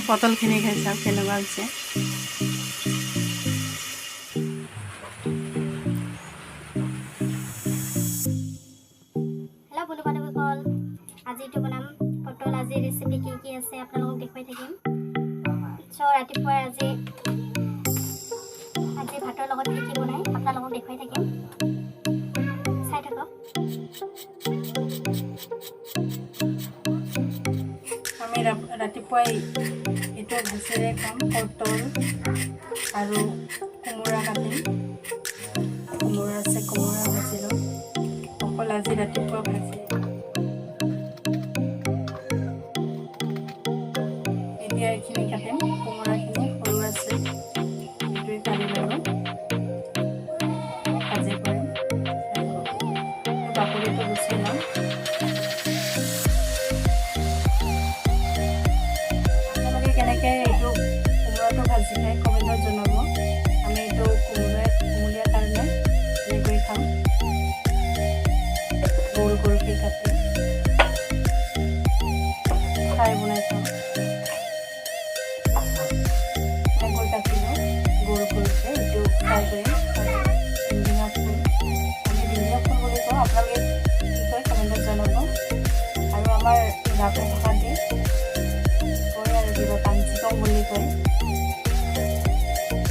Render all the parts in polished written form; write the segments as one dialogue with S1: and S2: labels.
S1: পটলখিনি খাই চাওক কেনেকুৱা হৈছে।
S2: হেল্ল' বন্ধু বান্ধৱীসকল, আজিটো বনাম পটল। আজিৰ ৰেচিপি কি আছে আপোনালোকক দেখুৱাই থাকিম। ৰাতিপুৱাই আজি ভাতৰ লগত কি বনাই আপোনালোকক দেখুৱাই থাকিম, চাই থাকক।
S1: আমি ৰাতিপুৱাই এইটো ভাজিৰে খাম, পটল আৰু কোমোৰা কাটিম। কোমোৰা আছে, কোমোৰা ভাজি ল'ম। অকল আজি ৰাতিপুৱা ভাজি। এতিয়া এইখিনি কাটিম, কোমোৰাখিনি সৰু আছে, এইটোৱে কাটি ল'ব, ভাজি কৰিম। বাকলিটো গুচাই ল'ম। আপোনালোকে কেনেকৈ এইটো কোমোৰাটো ভাজি খাই কমেণ্টত জনাব। আমি এইটো কোমোলীয়া কাৰণে এনেকৈ খাম, গোল গোলকৈ কাটি ফ্ৰাই বনাই খাম। এনেকৈ কাটি লওঁ গোল গোলকৈ, এইটো ফ্ৰাই কৰিম। ডিঙিয়া ফুল, আমি ডিঙিয়া ফুল বুলি কওঁ, আপোনালোকে কি কয় কমেণ্টত জনাব। আৰু আমাৰ ৰাভা ভাষা দি কয় আৰু কিবা কাঞ্চিকম বুলি কয়।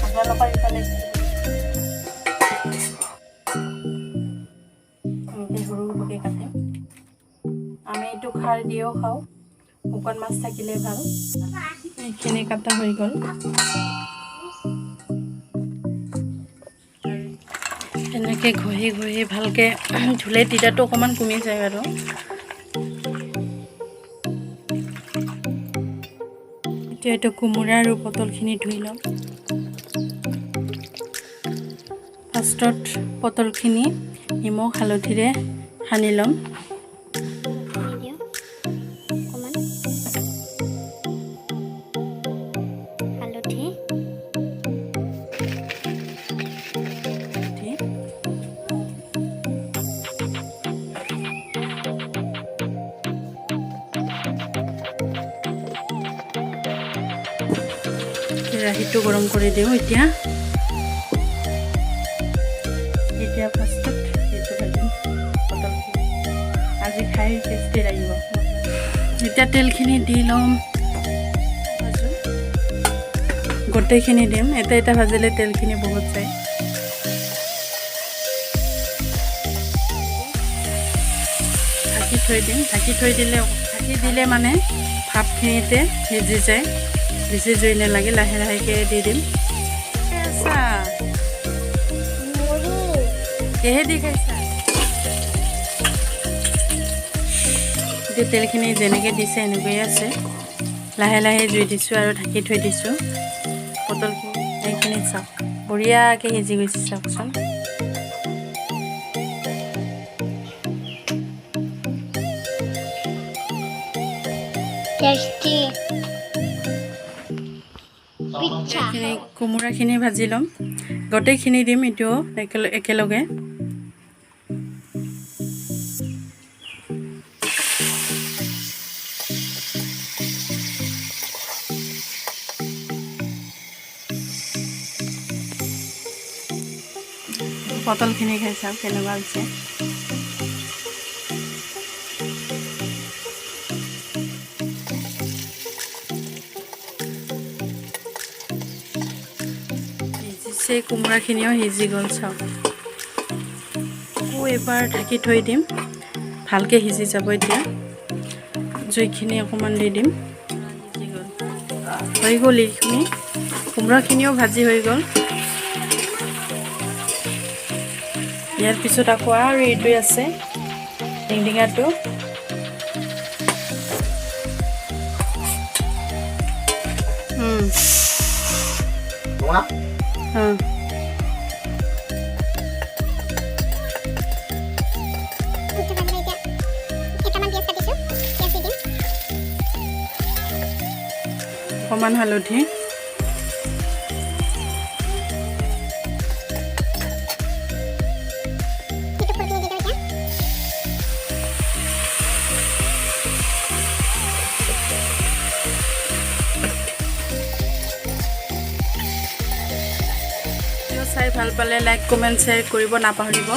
S1: আপোনালোকৰ ইফালে এনেকৈ সৰু সৰুকৈ কাটিম। আমি এইটো খাৰ দিও খাওঁ, শুকান মাছ থাকিলে ভাল। এইখিনি কাটা হৈ গ'ল। এনেকৈ ঘঁহি ঘঁহি ভালকৈ ধুলে তিতাটো অকণমান কমি যায় বাৰু। এতিয়া এইটো কোমোৰা আৰু পটলখিনি ধুই ল'ম। ফাৰ্ষ্টত পটলখিনি নিমখ হালধিৰে সানি ল'ম। কেৰাহীটো গৰম কৰি দিওঁ। এতিয়া ফাৰ্ষ্টত এইটো ভাজিম পটলখিনি, আজি খাই টেষ্টি লাগিব। এতিয়া তেলখিনি দি ল'ম, গোটেইখিনি দিম। এটা এটা ভাজিলে তেলখিনি বহুত যায়। ঢাকি থৈ দিম। ঢাকি দিলে মানে ভাপখিনিতে সিজি যায়, বেছি জুই নালাগে। লাহে লাহেকৈ দি দিম। কিহেদি খাইছা? এতিয়া তেলখিনি যেনেকৈ দিছে এনেকৈয়ে আছে। লাহে লাহে জুই দিছোঁ আৰু ঢাকি থৈ দিছোঁ। পটলখিনি এইখিনি চাওক, বঢ়িয়াকৈ সিজি গৈছে চাওকচোন। এইখিনি কোমোৰাখিনি ভাজি ল'ম, গোটেইখিনি দিম এইটো একেলগে। পটলখিনি খাই চাওক কেনেকুৱা হৈছে। সিজিছে, কোমোৰাখিনিও সিজি গ'ল চাওক। আকৌ এবাৰ ঢাকি থৈ দিম, ভালকৈ সিজি যাব। এতিয়া জুইখিনি অকণমান দি দিম। সিজি গ'ল, হৈ গ'ল। এইখিনি কোমোৰাখিনিও ভাজি হৈ গ'ল। ইয়াৰ পিছত আকৌ আৰু এইটোৱে আছে, ডিঙডিঙাটো। অকণমান হালধি, চাই ভাল পালে লাইক কমেণ্ট শ্বেয়াৰ কৰিব নাপাহৰিব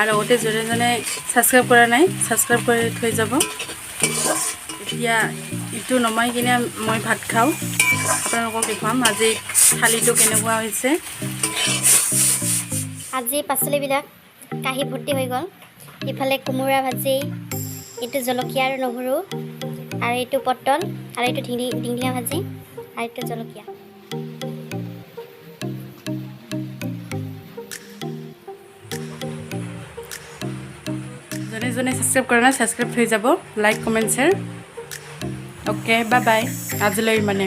S1: আৰু লগতে যোনে যোনে ছাবস্ক্ৰাইব কৰা নাই ছাবস্ক্ৰাইব কৰি থৈ যাব। এতিয়া ইটো নমাই কিনে মই ভাত খাওঁ, আপোনালোকক দেখুৱাম আজি থালিটো কেনেকুৱা হৈছে।
S2: আজি পাচলিবিলাক কাঁহী ভৰ্তি হৈ গ'ল। ইফালে কোমোৰা ভাজি, এইটো জলকীয়া আৰু নহৰু, আৰু এইটো পটল, আৰু এইটো ঢিঙিয়া ভাজি, আৰু এইটো জলকীয়া।
S1: যোনে যোনে ছাবস্ক্ৰাইব কৰা নাই ছাবস্ক্ৰাইব থৈ যাব, like comment share. Okay bye bye, আজিলৈ ইমানে।